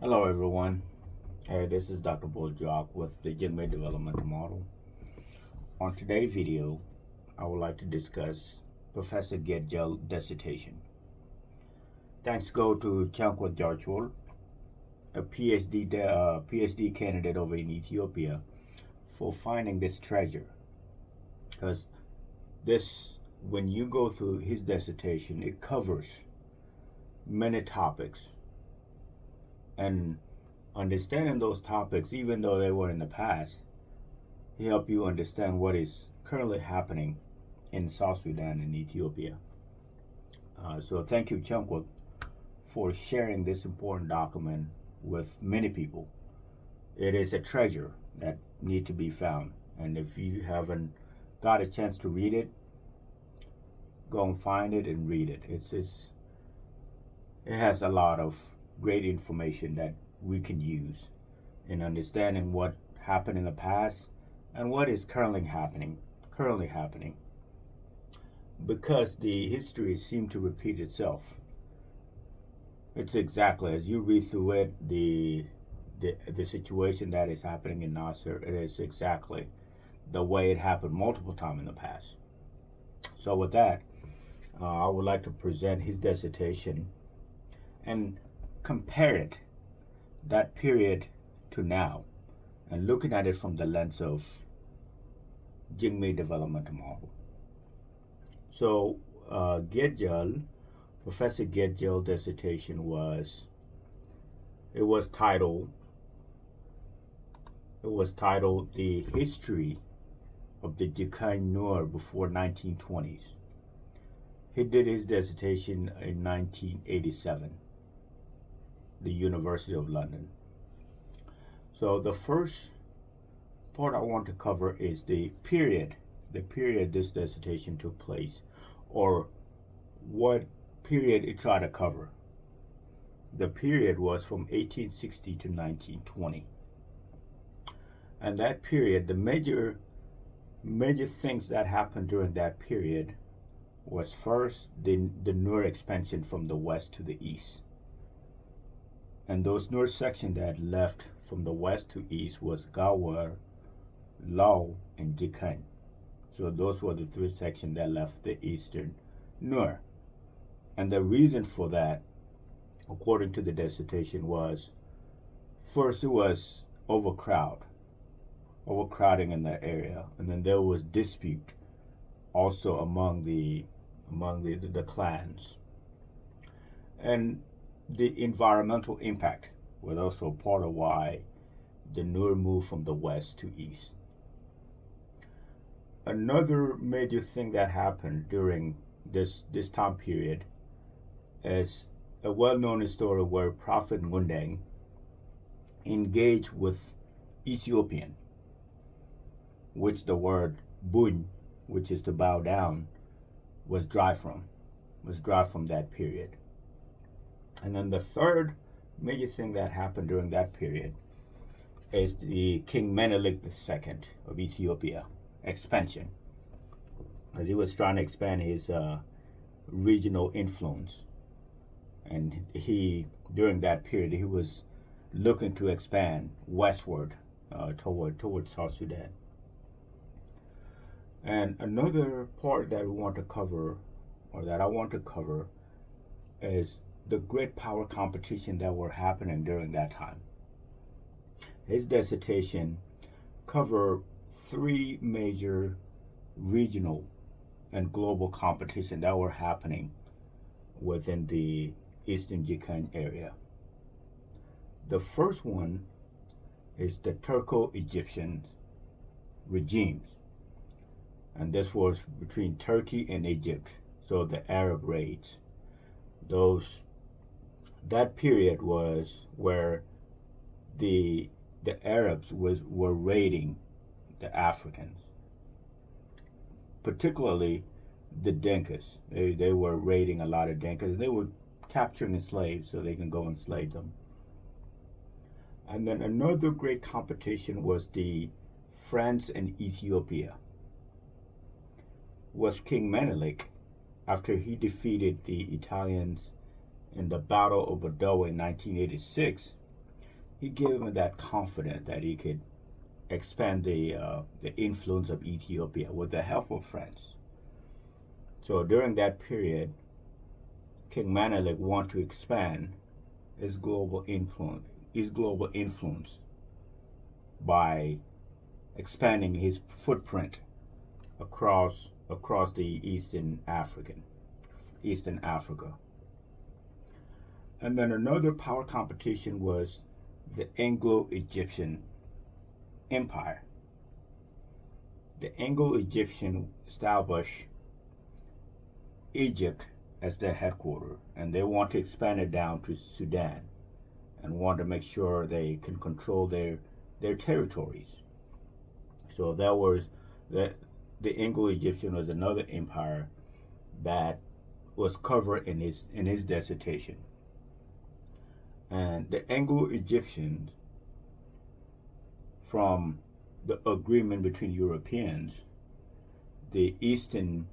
Hello everyone. Hey, this is Dr. Bol Jock with the Jikmir Developmental Model. On today's video, I would like to discuss Professor Giet Jal dissertation. Thanks go to Gabriel Giet Jal, a PhD candidate over in Ethiopia, for finding this treasure. Because when you go through his dissertation, it covers many topics. And understanding those topics, even though they were in the past, he helped you understand what is currently happening in South Sudan and Ethiopia. So thank you, Chunkwut, for sharing this important document with many people. It is a treasure that needs to be found. And if you haven't got a chance to read it, go and find it and read it. It has a lot of great information that we can use in understanding what happened in the past and what is currently happening. Because the history seems to repeat itself. It's exactly as you read through it, the situation that is happening in Nasser, it is exactly the way it happened multiple times in the past. So with that, I would like to present his dissertation and compare it, that period to now, and looking at it from the lens of Jikmir Developmental Model. So Giet Jal, Professor Giet Jal dissertation was titled The History of the Jikmir before 1920s. He did his dissertation in 1987, the University of London. So the first part I want to cover is the period this dissertation took place, or what period it tried to cover. The period was from 1860 to 1920. And that period, the major things that happened during that period was first the Nur expansion from the west to the east. And those Nur sections that left from the west to east was Gawar, Lao, and Jikany. So those were the three sections that left the eastern Nur. And the reason for that, according to the dissertation, was first it was overcrowding in that area, and then there was dispute also among the clans, and the environmental impact was also part of why the Nur moved from the west to east. Another major thing that happened during this time period is a well-known story where Prophet Ngundeng engaged with Ethiopian, which the word bun, which is to bow down, was derived from that period. And then the third major thing that happened during that period is the King Menelik II of Ethiopia expansion, as he was trying to expand his regional influence. And during that period, he was looking to expand westward toward South Sudan. And another part that we want to cover, or that I want to cover, is the great power competition that were happening during that time. His dissertation covered three major regional and global competition that were happening within the Eastern Jikany area. The first one is the Turco-Egyptian regimes, and this was between Turkey and Egypt, so the Arab raids. That period was where the Arabs were raiding the Africans, particularly the Dinkas. They were raiding a lot of Dinkas. They were capturing slaves so they can go enslave them. And then another great competition was the France and Ethiopia. Was King Menelik, after he defeated the Italians in the Battle of Bordeaux in 1986, he gave him that confidence that he could expand the influence of Ethiopia with the help of France. So during that period, King Menelik wanted to expand his global influence by expanding his footprint across the Eastern Africa. And then another power competition was the Anglo-Egyptian Empire. The Anglo-Egyptian established Egypt as their headquarters, and they want to expand it down to Sudan and want to make sure they can control their territories. So that was the Anglo-Egyptian was another empire that was covered in his dissertation. And the Anglo-Egyptians, from the agreement between Europeans, the Eastern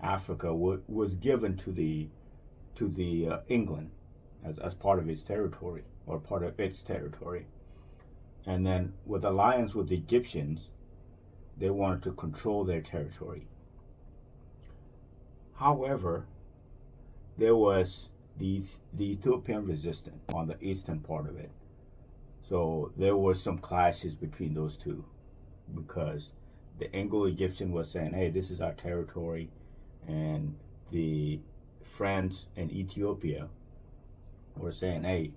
Africa was given to the England as part of its territory, or part of its territory. And then with alliance with the Egyptians, they wanted to control their territory. However, there was the Ethiopian resistance on the eastern part of it. So there were some clashes between those two, because the Anglo-Egyptian was saying, hey, this is our territory, and the France and Ethiopia were saying, hey,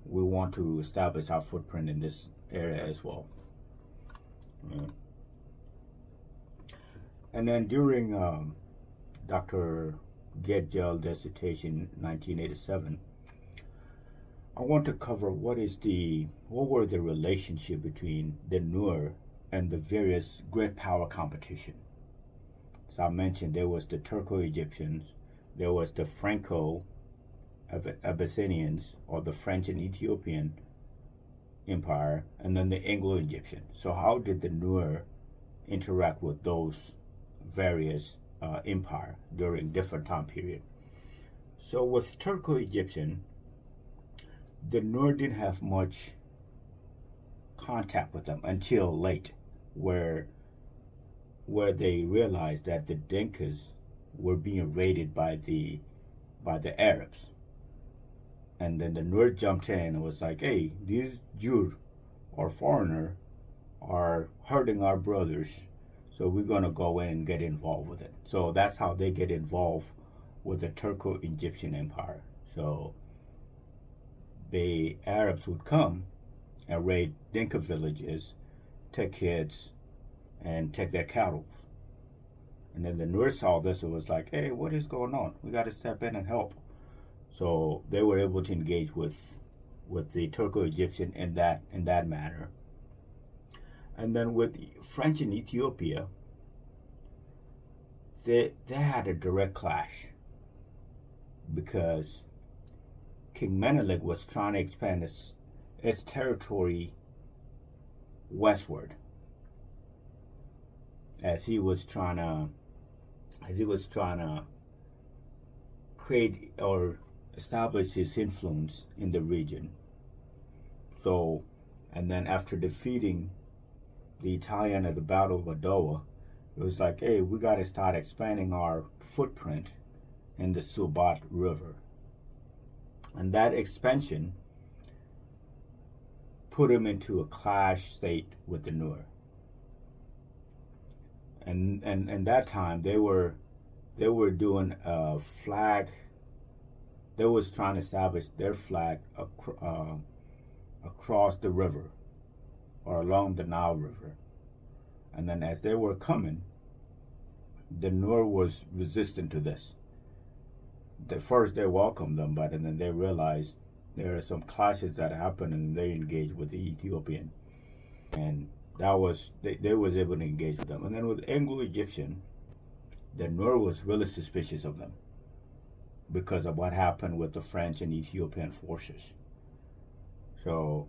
we want to establish our footprint in this area as well. Yeah. And then during Dr. Giet Jal dissertation 1987, I want to cover what were the relationship between the Nur and the various great power competition. So I mentioned there was the Turco-Egyptians, there was the Franco-Abyssinians, or the French and Ethiopian Empire, and then the Anglo-Egyptian. So how did the Nur interact with those various empire during different time period? So with Turco-Egyptian, the Nur didn't have much contact with them until late, where they realized that the Dinkas were being raided by the Arabs. And then the Nur jumped in and was like, hey, these Jews or foreigner are hurting our brothers, so we're going to go in and get involved with it. So that's how they get involved with the Turco-Egyptian Empire. So the Arabs would come and raid Dinka villages, take kids, and take their cattle. And then the Nur saw this and was like, hey, what is going on? We got to step in and help. So they were able to engage with the Turco-Egyptian in that manner. And then with French and Ethiopia, they had a direct clash, because King Menelik was trying to expand its territory westward, as he was trying to create or establish his influence in the region. So, and then after defeating the Italian at the Battle of Adowa, it was like, hey, we got to start expanding our footprint in the Subat River. And that expansion put him into a clash state with the Nur. And that time they were doing a flag. They was trying to establish their flag across the river, or along the Nile River. And then as they were coming, the Nur was resistant to this. At first they welcomed them, but then they realized there are some clashes that happened, and they engaged with the Ethiopian. And that was, they was able to engage with them. And then with Anglo-Egyptian, the Nur was really suspicious of them because of what happened with the French and Ethiopian forces. So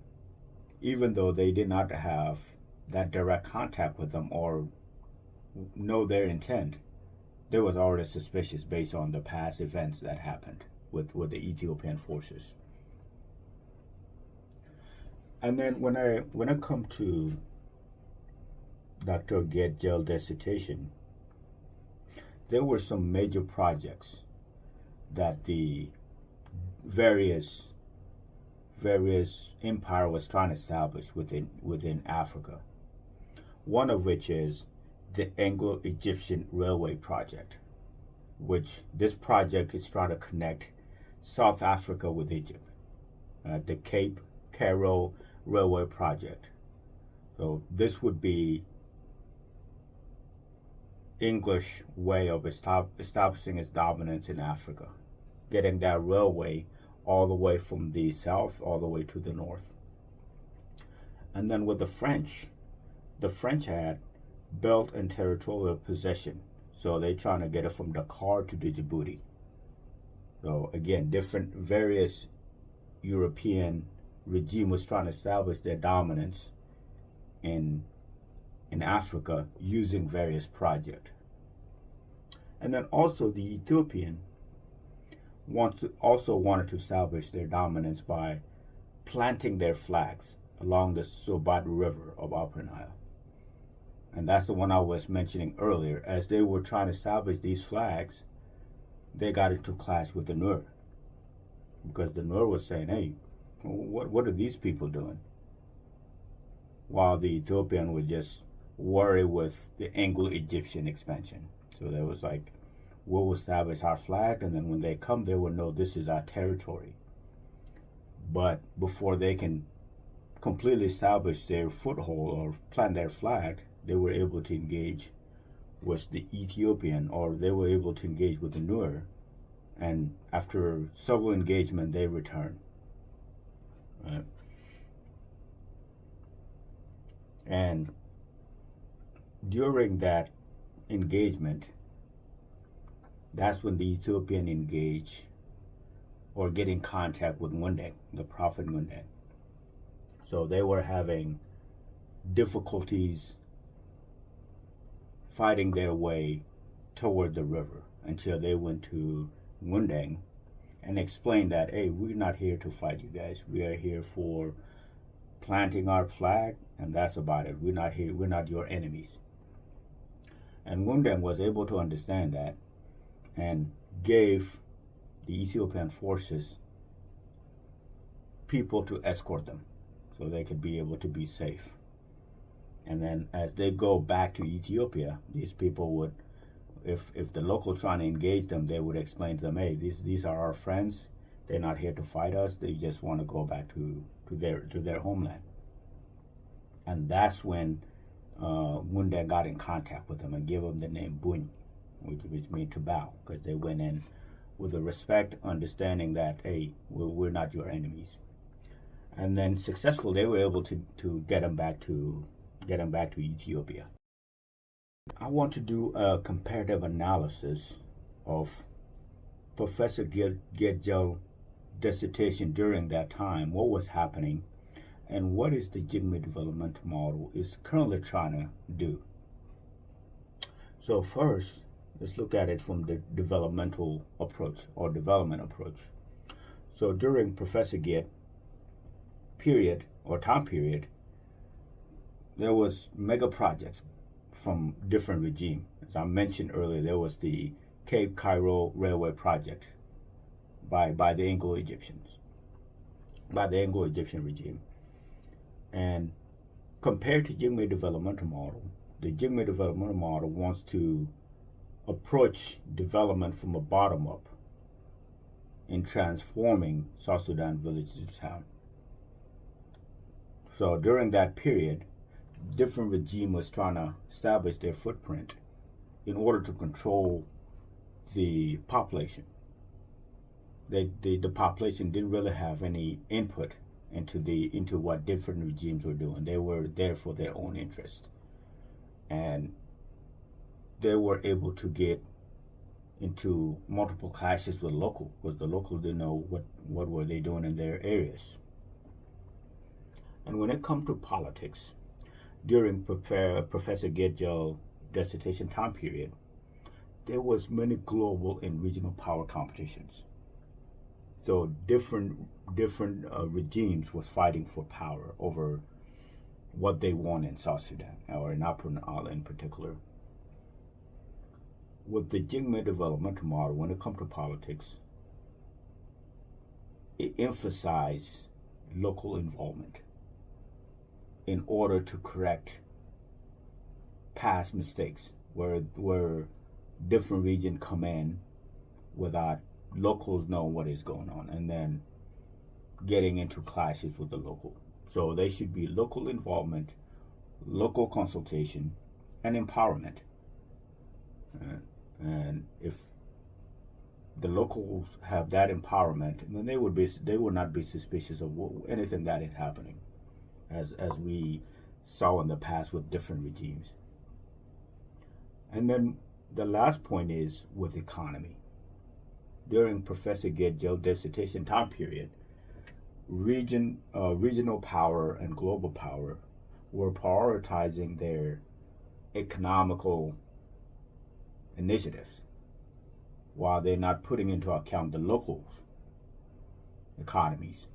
even though they did not have that direct contact with them or know their intent, they was already suspicious based on the past events that happened. with the Ethiopian forces. And then when I come to Dr. Giet Jal dissertation, there were some major projects that the various empire was trying to establish within Africa. One of which is the Anglo-Egyptian Railway Project, which this project is trying to connect South Africa with Egypt, the Cape Cairo Railway Project. So this would be English way of establishing its dominance in Africa, getting that railway all the way from the south all the way to the north. And then with the French had belt and territorial possession, so they're trying to get it from Dakar to Djibouti. So again, various European regime was trying to establish their dominance in Africa using various projects. And then also the Ethiopian wanted to establish their dominance by planting their flags along the Sobat River of Upper Nile. And that's the one I was mentioning earlier. As they were trying to establish these flags, they got into clash with the Nur, because the Nur was saying, hey, what are these people doing? While the Ethiopian would just worry with the Anglo-Egyptian expansion. So there was like, we'll establish our flag, and then when they come, they will know this is our territory. But before they can completely establish their foothold or plant their flag, they were able to engage with the Ethiopian, or they were able to engage with the Nur, and after several engagements, they returned. Right? And during that engagement, that's when the Ethiopian engaged or get in contact with Ngundeng, the Prophet Ngundeng. So they were having difficulties fighting their way toward the river until they went to Ngundeng and explained that, hey, we're not here to fight you guys. We are here for planting our flag, and that's about it. We're not here. We're not your enemies. And Ngundeng was able to understand that and gave the Ethiopian forces people to escort them so they could be able to be safe. And then as they go back to Ethiopia, these people would, if the locals trying to engage them, they would explain to them, hey, these are our friends. They're not here to fight us. They just want to go back to their homeland. And that's when Ngundeng got in contact with them and gave them the name Buny, which means to bow, because they went in with a respect, understanding that, hey, we're not your enemies. And then successful, they were able to get them back to Ethiopia. I want to do a comparative analysis of Professor Giet Jal dissertation during that time, what was happening, and what is the Jikmir developmental model is currently trying to do. So first, let's look at it from the developmental approach or development approach. So during Professor Giet period or time period, there was mega projects from different regimes. As I mentioned earlier, there was the Cape Cairo Railway Project by the Anglo-Egyptian regime. And compared to Jikmir developmental model, the Jikmir developmental model wants to approach development from a bottom up in transforming South Sudan village to town. So during that period, different regime was trying to establish their footprint in order to control the population. The population didn't really have any input into what different regimes were doing. They were there for their own interest, and they were able to get into multiple clashes with local, because the locals didn't know what were they doing in their areas. And when it comes to politics, during Professor Giet Jal dissertation time period, there was many global and regional power competitions. So different regimes was fighting for power over what they want in South Sudan, or in Upper Nile in particular. With the Jikmir developmental model, when it comes to politics, it emphasized local involvement in order to correct past mistakes where different regions come in without locals know what is going on, and then getting into clashes with the local. So there should be local involvement, local consultation, and empowerment. And if the locals have that empowerment, then they would not be suspicious of anything that is happening, as we saw in the past with different regimes. And then the last point is with economy. During Professor Giet Jal's dissertation time period, regional power and global power were prioritizing their economical initiatives, while they're not putting into account the local economies.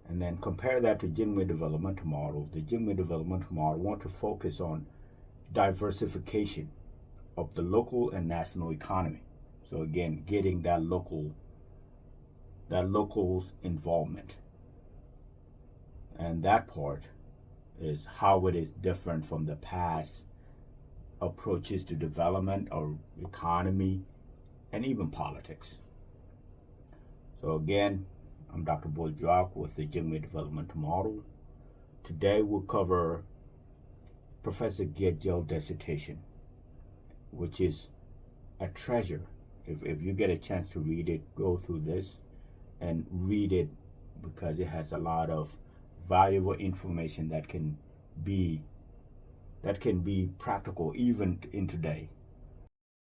And then compare that to Jikmir developmental model. The Jikmir developmental model want to focus on diversification of the local and national economy. So again, getting that local's involvement. And that part is how it is different from the past approaches to development or economy and even politics. So again, I'm Dr. Bol Jock with the Jikmir Developmental Model. Today we'll cover Professor Giet Jal's dissertation, which is a treasure. If you get a chance to read it, go through this and read it, because it has a lot of valuable information that can be practical even in today.